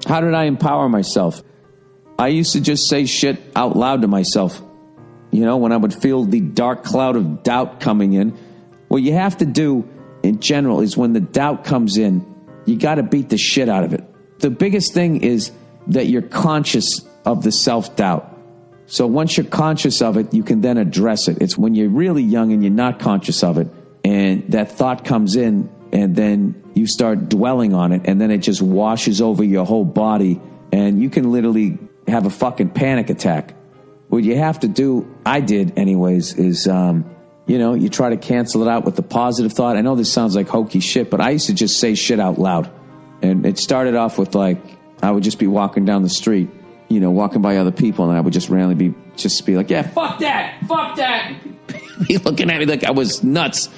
How did I empower myself? I used to just say shit out loud to myself. You know, when I would feel the dark cloud of doubt coming in. What you have to do in general is when the doubt comes in, you got to beat the shit out of it. The biggest thing is that you're conscious of the self-doubt. So once you're conscious of it, you can then address it. It's when you're really young and you're not conscious of it, and that thought comes in, and then you start dwelling on it, and then it just washes over your whole body, and you can literally have a fucking panic attack. What you have to do, I did anyways, is, you try to cancel it out with the positive thought. I know this sounds like hokey shit, but I used to just say shit out loud. And it started off with, like, I would just be walking down the street, walking by other people, and I would just randomly be like, yeah, fuck that. Be looking at me like I was nuts.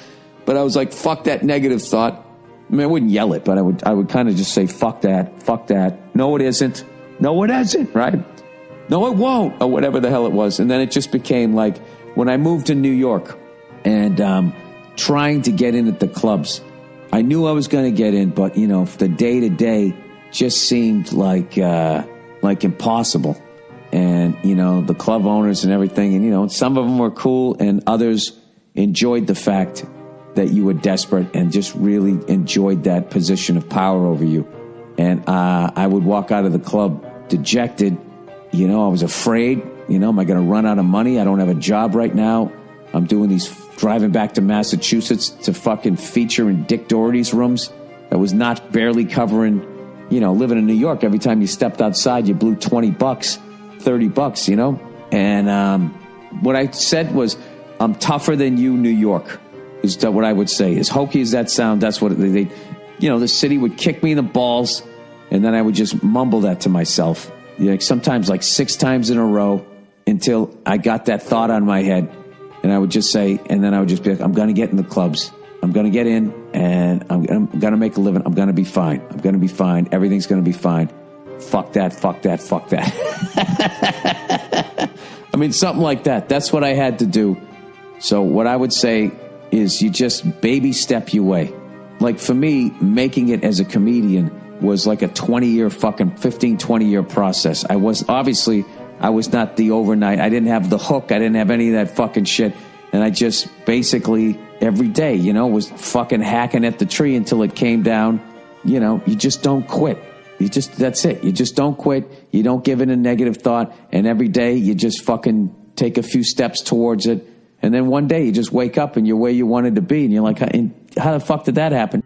But I was like, fuck that negative thought. I mean, I wouldn't yell it, but I would kind of just say, fuck that. No, it isn't. No, it isn't, right? No, it won't, or whatever the hell it was. And then it just became like when I moved to New York and trying to get in at the clubs. I knew I was going to get in, but, the day-to-day just seemed like impossible. And, the club owners and everything, and, some of them were cool and others enjoyed the fact that you were desperate and just really enjoyed that position of power over you. And I would walk out of the club dejected. I was afraid, am I going to run out of money? I don't have a job right now. I'm driving back to Massachusetts to fucking feature in Dick Doherty's rooms. That was not barely covering, living in New York. Every time you stepped outside, you blew $20, $30, And what I said was, I'm tougher than you, New York, is that what I would say. As hokey as that sound, that's what they the city would kick me in the balls, and then I would just mumble that to myself. Sometimes like 6 times in a row until I got that thought on my head. And I would just say, and then I would just be like, I'm going to get in the clubs. I'm going to get in and I'm going to make a living. I'm going to be fine. I'm going to be fine. Everything's going to be fine. Fuck that. I mean, something like that. That's what I had to do. So what I would say is you just baby step your way. Like for me, making it as a comedian was like a 20-year process. I was not the overnight. I didn't have the hook. I didn't have any of that fucking shit. And I just basically every day, was fucking hacking at the tree until it came down. You just don't quit. That's it. You just don't quit. You don't give in a negative thought. And every day you just fucking take a few steps towards it. And then one day you just wake up and you're where you wanted to be. And you're like, how the fuck did that happen?